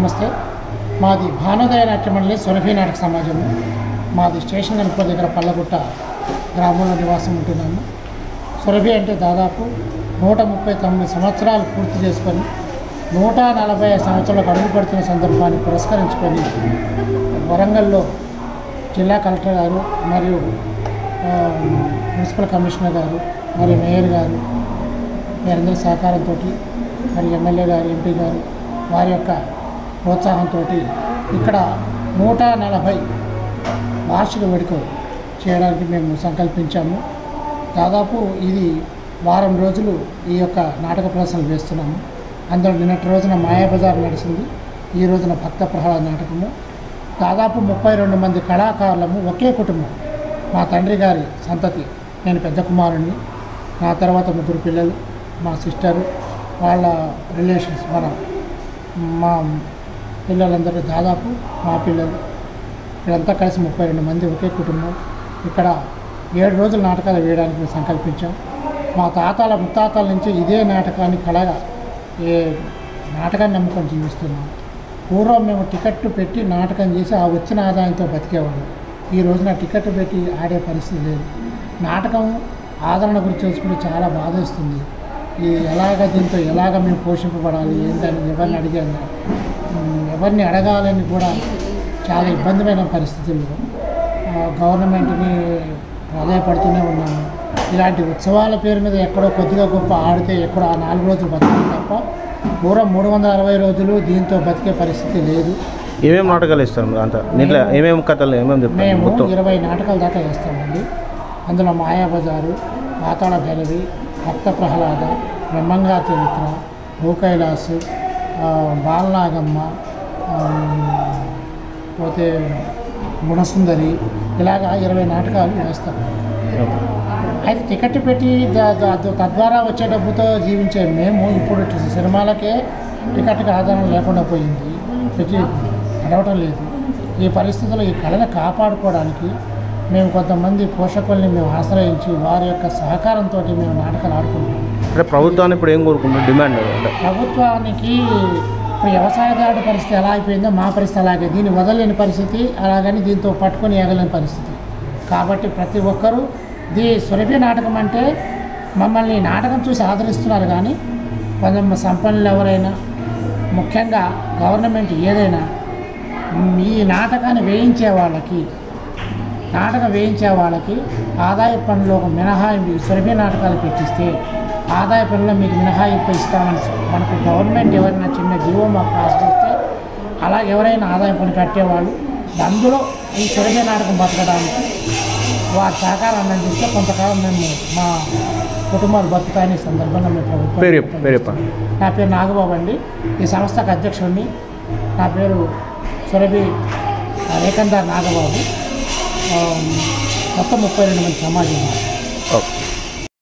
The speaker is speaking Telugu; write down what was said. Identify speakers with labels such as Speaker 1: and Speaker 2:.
Speaker 1: నమస్తే. మాది భానోదయ నాట్య మండలి సురభి నాటక సమాజము. మాది స్టేషన్ గణపతి దగ్గర పల్లగుట్ట గ్రామంలో నివాసం ఉంటున్నాము. సురభి అంటే దాదాపు 139 సంవత్సరాలు పూర్తి చేసుకొని 140 సంవత్సరాలకు అడుగు పడుతున్న సందర్భాన్ని పురస్కరించుకొని వరంగల్లో జిల్లా కలెక్టర్ గారు మరియు మున్సిపల్ కమిషనర్ గారు మరియు మేయర్ గారు వీరందరి సహకారంతో మరి ఎమ్మెల్యే గారు, ఎంపీ గారు వారి యొక్క ప్రోత్సాహంతో ఇక్కడ 140 వార్షిక వేడుకలు చేయడానికి మేము సంకల్పించాము. దాదాపు ఇది వారం రోజులు ఈ యొక్క నాటక ప్రదర్శనలు వేస్తున్నాము. అందులో నిన్నటి రోజున మాయాబజార్ నడిచింది, ఈ రోజున భక్త ప్రహ్లాద నాటకము. దాదాపు 32 మంది కళాకారులము ఒకే కుటుంబం. మా తండ్రి గారి సంతతి, నేను పెద్ద కుమారుణ్ణి, నా తర్వాత 3 పిల్లలు, మా సిస్టరు, వాళ్ళ రిలేషన్స్, మా పిల్లలందరూ దాదాపు మా పిల్లలు, వీళ్ళంతా కలిసి 32 మంది ఒకే కుటుంబం. ఇక్కడ 7 రోజుల నాటకాలు వేయడానికి మేము సంకల్పించాం. మా తాతల ముత్తాతల నుంచి ఇదే నాటకాన్ని కళగా నాటకాన్ని నమ్ముకొని జీవిస్తున్నాం. పూర్వం మేము టికెట్ పెట్టి నాటకం చేసి ఆ వచ్చిన ఆదాయంతో బతికేవాళ్ళం. ఈ రోజున టికెట్ పెట్టి ఆడే పరిస్థితి లేదు. నాటకం ఆదరణ గురించి చూసుకుంటే చాలా బాధేస్తుంది. దీంతో ఎలాగ మేము పోషింపబడాలి ఏంటని ఎవరిని అడగాలని కూడా చాలా ఇబ్బందిమైన పరిస్థితుల్లో గవర్నమెంట్ని ప్రాధాయపడుతూనే ఉన్నాము. ఇలాంటి ఉత్సవాల పేరు మీద ఎక్కడో కొద్దిగా గొప్ప ఆడితే ఎక్కడో ఆ 4 రోజులు బతుకుతాం తప్ప పూర్వం 360 రోజులు దీంతో బతికే పరిస్థితి లేదు.
Speaker 2: ఏమేమి నాటకాలు ఇస్తారు అంతా? దీంట్లో ఏమేమి కథలు
Speaker 1: మేము 20 నాటకాల దాకా వేస్తామండి. అందులో మాయాబజారు, పాతాళ భైరవి, భక్త ప్రహ్లాద, బ్రహ్మంగా చరిత్ర, భూకైలాసు, బాలనాగమ్మ, పోతే గుణసుందరి, ఇలాగా 20 నాటకాలు వేస్తాం. అయితే టికెట్ పెట్టి తద్వారా వచ్చే డబ్బుతో జీవించే మేము ఇప్పుడు సినిమాలకే టికెట్కి ఆధారం లేకుండా పోయింది, పెట్టి నడవటం లేదు. ఈ పరిస్థితుల్లో ఈ కళను కాపాడుకోవడానికి మేము కొంతమంది పోషకుల్ని మేము ఆశ్రయించి వారి యొక్క సహకారంతో మేము నాటకాలు ఆడుకుంటాం.
Speaker 2: అంటే ప్రభుత్వాన్ని ఇప్పుడు ఏం కోరుకుంటున్నాం? డిమాండ్
Speaker 1: ప్రభుత్వానికి ఇప్పుడు వ్యవసాయదారుడి పరిస్థితి ఎలా అయిపోయిందో మా పరిస్థితి అలాగే, దీన్ని వదలలేని పరిస్థితి, అలాగని దీంతో పట్టుకొని ఎగలేని పరిస్థితి. కాబట్టి ప్రతి ఒక్కరూ సురభి నాటకం అంటే మమ్మల్ని నాటకం చూసి ఆదరిస్తున్నారు. కానీ కొంచెం సంపన్నులు ఎవరైనా, ముఖ్యంగా గవర్నమెంట్ ఏదైనా ఈ నాటకాన్ని వేయించే వాళ్ళకి ఆదాయ పన్నులో ఒక మినహాయింపు, సురభి నాటకాలు పెట్టిస్తే ఆదాయ పన్నులో మీకు మినహాయింపు ఇస్తామని మనకు గవర్నమెంట్ ఎవరైనా చిన్న జీవో మాకు పాస్ చేస్తే అలా ఎవరైనా ఆదాయ పన్ను కట్టేవాళ్ళు అందులో ఈ సురభి నాటకం బతకడానికి వారి సహకారాన్ని అందిస్తే కొంతకాలం మేము మా కుటుంబాలు బతుకుతాయని సందర్భంగా మేము ప్రభుత్వం. నా పేరు నాగబాబు అండి, ఈ సంస్థకు అధ్యక్షుడిని. నా పేరు సురభి రేఖందార్ నాగబాబు. మొత్తం 32 మంది సమాజం.